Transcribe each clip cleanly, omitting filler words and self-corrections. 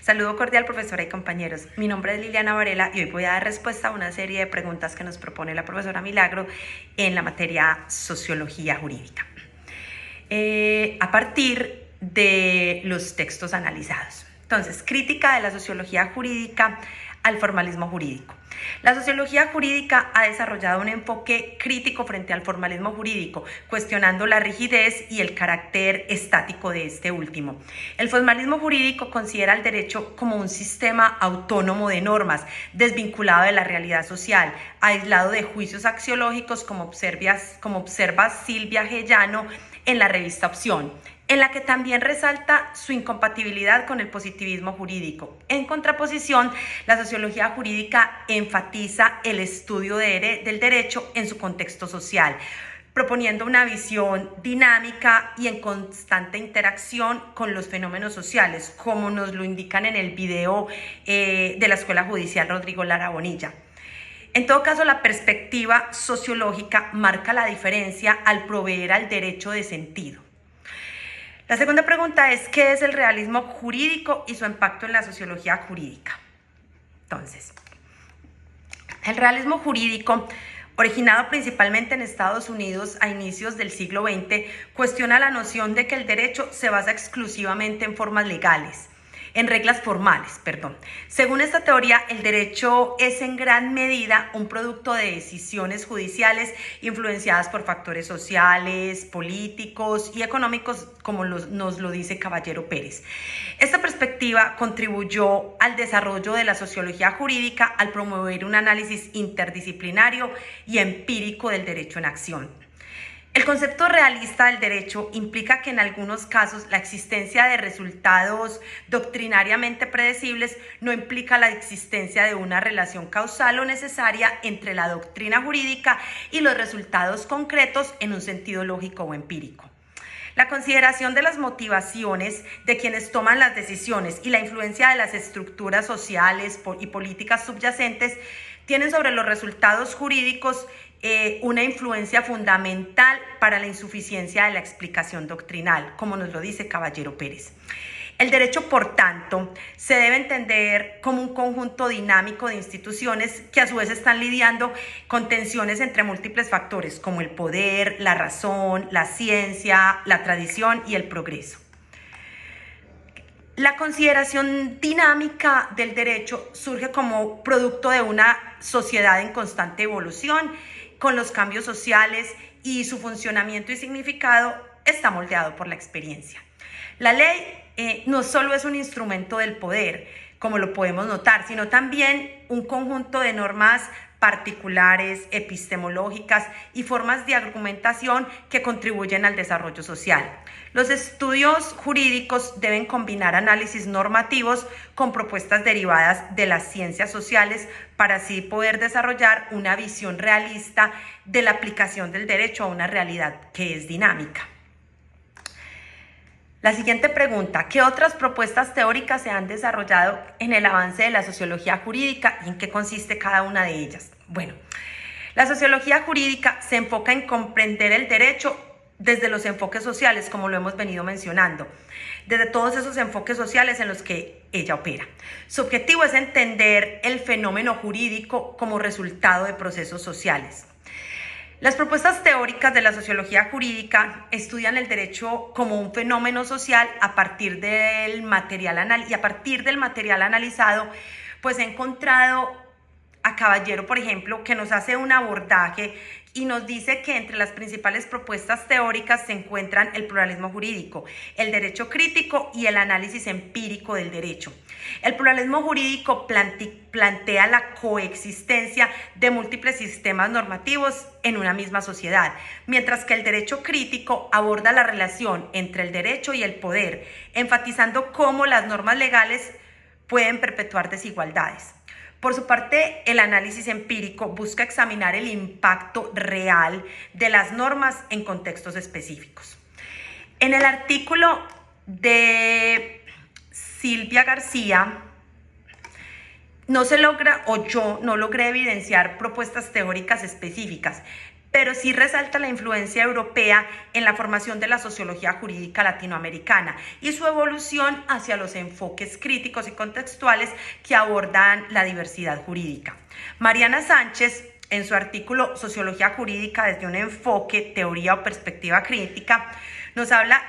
Saludo cordial, profesora y compañeros. Mi nombre es Liliana Varela y hoy voy a dar respuesta a una serie de preguntas que nos propone la profesora Milagro en la materia Sociología Jurídica. A partir de los textos analizados. Entonces, crítica de la sociología jurídica al formalismo jurídico. La sociología jurídica ha desarrollado un enfoque crítico frente al formalismo jurídico, cuestionando la rigidez y el carácter estático de este último. El formalismo jurídico considera el derecho como un sistema autónomo de normas, desvinculado de la realidad social, aislado de juicios axiológicos, como observa Silvia Gellano en la revista Opción, en la que también resalta su incompatibilidad con el positivismo jurídico. En contraposición, la sociología jurídica enfatiza el estudio del derecho en su contexto social, proponiendo una visión dinámica y en constante interacción con los fenómenos sociales, como nos lo indican en el video de la Escuela Judicial Rodrigo Lara Bonilla. En todo caso, la perspectiva sociológica marca la diferencia al proveer al derecho de sentido. La segunda pregunta es, ¿qué es el realismo jurídico y su impacto en la sociología jurídica? Entonces, el realismo jurídico, originado principalmente en Estados Unidos a inicios del siglo XX, cuestiona la noción de que el derecho se basa exclusivamente en formas legales, en reglas formales, perdón. Según esta teoría, el derecho es en gran medida un producto de decisiones judiciales influenciadas por factores sociales, políticos y económicos, como nos lo dice Caballero Pérez. Esta perspectiva contribuyó al desarrollo de la sociología jurídica al promover un análisis interdisciplinario y empírico del derecho en acción. El concepto realista del derecho implica que en algunos casos la existencia de resultados doctrinariamente predecibles no implica la existencia de una relación causal o necesaria entre la doctrina jurídica y los resultados concretos en un sentido lógico o empírico. La consideración de las motivaciones de quienes toman las decisiones y la influencia de las estructuras sociales y políticas subyacentes tienen sobre los resultados jurídicos una influencia fundamental para la insuficiencia de la explicación doctrinal, como nos lo dice Caballero Pérez. El derecho, por tanto, se debe entender como un conjunto dinámico de instituciones que a su vez están lidiando con tensiones entre múltiples factores, como el poder, la razón, la ciencia, la tradición y el progreso. La consideración dinámica del derecho surge como producto de una sociedad en constante evolución, con los cambios sociales, y su funcionamiento y significado está moldeado por la experiencia. La ley no solo es un instrumento del poder, como lo podemos notar, sino también un conjunto de normas particulares, epistemológicas y formas de argumentación que contribuyen al desarrollo social. Los estudios jurídicos deben combinar análisis normativos con propuestas derivadas de las ciencias sociales para así poder desarrollar una visión realista de la aplicación del derecho a una realidad que es dinámica. La siguiente pregunta, ¿qué otras propuestas teóricas se han desarrollado en el avance de la sociología jurídica y en qué consiste cada una de ellas? Bueno, la sociología jurídica se enfoca en comprender el derecho desde los enfoques sociales, como lo hemos venido mencionando, desde todos esos enfoques sociales en los que ella opera. Su objetivo es entender el fenómeno jurídico como resultado de procesos sociales. Las propuestas teóricas de la sociología jurídica estudian el derecho como un fenómeno social a partir del material analizado, pues he encontrado a Caballero, por ejemplo, que nos hace un abordaje y nos dice que entre las principales propuestas teóricas se encuentran el pluralismo jurídico, el derecho crítico y el análisis empírico del derecho. El pluralismo jurídico plantea la coexistencia de múltiples sistemas normativos en una misma sociedad, mientras que el derecho crítico aborda la relación entre el derecho y el poder, enfatizando cómo las normas legales pueden perpetuar desigualdades. Por su parte, el análisis empírico busca examinar el impacto real de las normas en contextos específicos. En el artículo de Silvia García, yo no logré evidenciar propuestas teóricas específicas, pero sí resalta la influencia europea en la formación de la sociología jurídica latinoamericana y su evolución hacia los enfoques críticos y contextuales que abordan la diversidad jurídica. Mariana Sánchez, en su artículo Sociología Jurídica desde un enfoque, teoría o perspectiva crítica, nos habla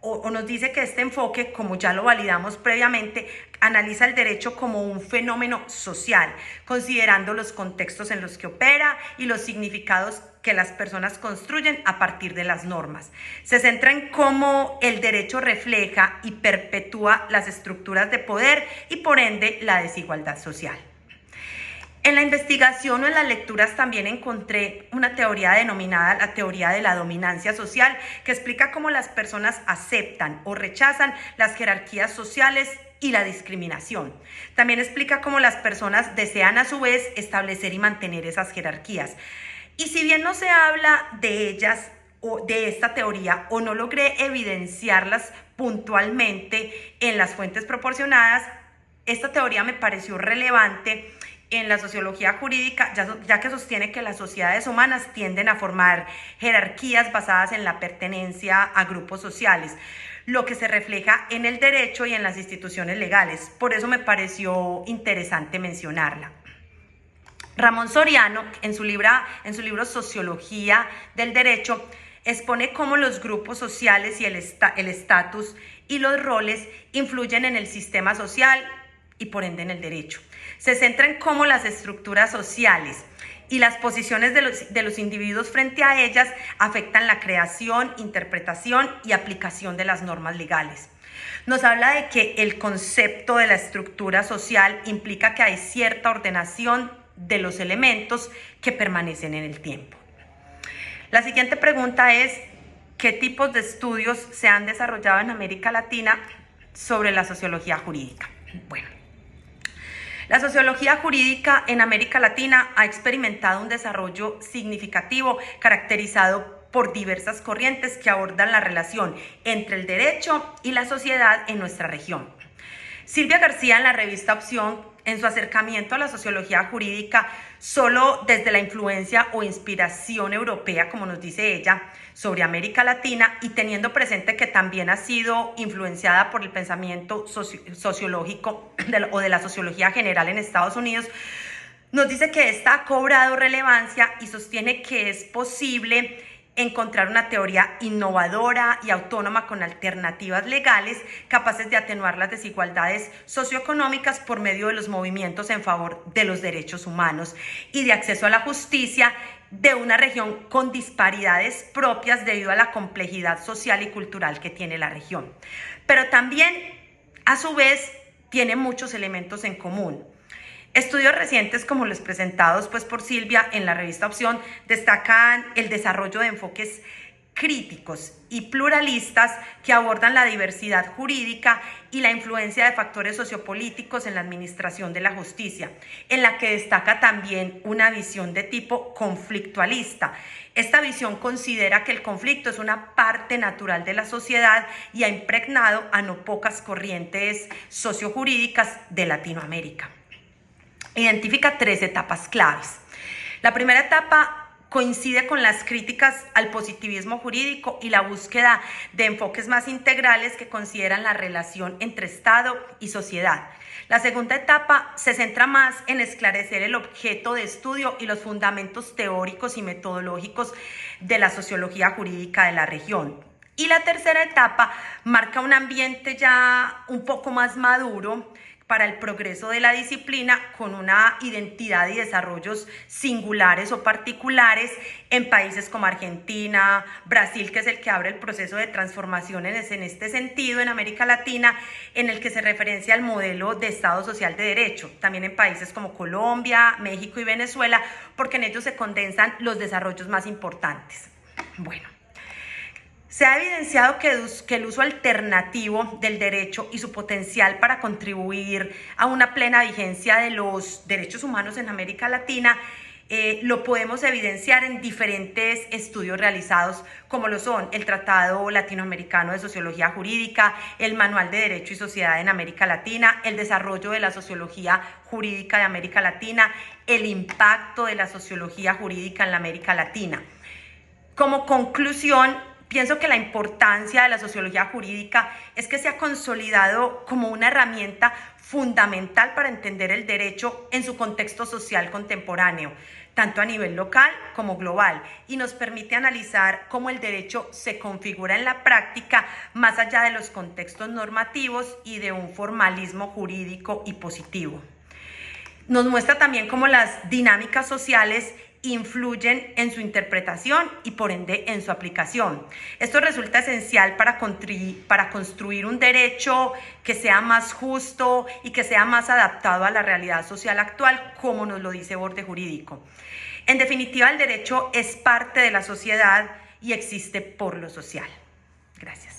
o nos dice que este enfoque, como ya lo validamos previamente, analiza el derecho como un fenómeno social, considerando los contextos en los que opera y los significados que las personas construyen a partir de las normas. Se centra en cómo el derecho refleja y perpetúa las estructuras de poder y por ende la desigualdad social. En la investigación o en las lecturas también encontré una teoría denominada la teoría de la dominancia social, que explica cómo las personas aceptan o rechazan las jerarquías sociales y la discriminación. También explica cómo las personas desean a su vez establecer y mantener esas jerarquías. Y si bien no se habla de ellas o de esta teoría o no logré evidenciarlas puntualmente en las fuentes proporcionadas, esta teoría me pareció relevante en la sociología jurídica, ya que sostiene que las sociedades humanas tienden a formar jerarquías basadas en la pertenencia a grupos sociales, lo que se refleja en el derecho y en las instituciones legales. Por eso me pareció interesante mencionarla. Ramón Soriano, en su libro Sociología del Derecho, expone cómo los grupos sociales y el estatus y los roles influyen en el sistema social y por ende en el derecho. Se centra en cómo las estructuras sociales y las posiciones de los individuos frente a ellas afectan la creación, interpretación y aplicación de las normas legales. Nos habla de que el concepto de la estructura social implica que hay cierta ordenación de los elementos que permanecen en el tiempo. La siguiente pregunta es: ¿qué tipos de estudios se han desarrollado en América Latina sobre la sociología jurídica? Bueno, la sociología jurídica en América Latina ha experimentado un desarrollo significativo caracterizado por diversas corrientes que abordan la relación entre el derecho y la sociedad en nuestra región. Silvia García, en la revista Opción, en su acercamiento a la sociología jurídica, solo desde la influencia o inspiración europea, como nos dice ella, sobre América Latina, y teniendo presente que también ha sido influenciada por el pensamiento sociológico o de la sociología general en Estados Unidos, nos dice que esta ha cobrado relevancia y sostiene que es posible encontrar una teoría innovadora y autónoma con alternativas legales capaces de atenuar las desigualdades socioeconómicas por medio de los movimientos en favor de los derechos humanos y de acceso a la justicia de una región con disparidades propias debido a la complejidad social y cultural que tiene la región. Pero también, a su vez, tiene muchos elementos en común. Estudios recientes como los presentados por Silvia en la revista Opción destacan el desarrollo de enfoques críticos y pluralistas que abordan la diversidad jurídica y la influencia de factores sociopolíticos en la administración de la justicia, en la que destaca también una visión de tipo conflictualista. Esta visión considera que el conflicto es una parte natural de la sociedad y ha impregnado a no pocas corrientes sociojurídicas de Latinoamérica. Identifica 3 etapas claves. La primera etapa coincide con las críticas al positivismo jurídico y la búsqueda de enfoques más integrales que consideran la relación entre Estado y sociedad. La segunda etapa se centra más en esclarecer el objeto de estudio y los fundamentos teóricos y metodológicos de la sociología jurídica de la región. Y la tercera etapa marca un ambiente ya un poco más maduro para el progreso de la disciplina, con una identidad y desarrollos singulares o particulares en países como Argentina, Brasil, que es el que abre el proceso de transformaciones en este sentido en América Latina, en el que se referencia al modelo de Estado Social de Derecho, también en países como Colombia, México y Venezuela, porque en ellos se condensan los desarrollos más importantes. Bueno, se ha evidenciado que el uso alternativo del derecho y su potencial para contribuir a una plena vigencia de los derechos humanos en América Latina lo podemos evidenciar en diferentes estudios realizados, como lo son el Tratado Latinoamericano de Sociología Jurídica, el Manual de Derecho y Sociedad en América Latina, el desarrollo de la sociología jurídica de América Latina, el impacto de la sociología jurídica en la América Latina. Como conclusión, pienso que la importancia de la sociología jurídica es que se ha consolidado como una herramienta fundamental para entender el derecho en su contexto social contemporáneo, tanto a nivel local como global, y nos permite analizar cómo el derecho se configura en la práctica más allá de los contextos normativos y de un formalismo jurídico y positivo. Nos muestra también cómo las dinámicas sociales influyen en su interpretación y por ende en su aplicación. Esto resulta esencial para construir un derecho que sea más justo y que sea más adaptado a la realidad social actual, como nos lo dice Borde Jurídico. En definitiva, el derecho es parte de la sociedad y existe por lo social. Gracias.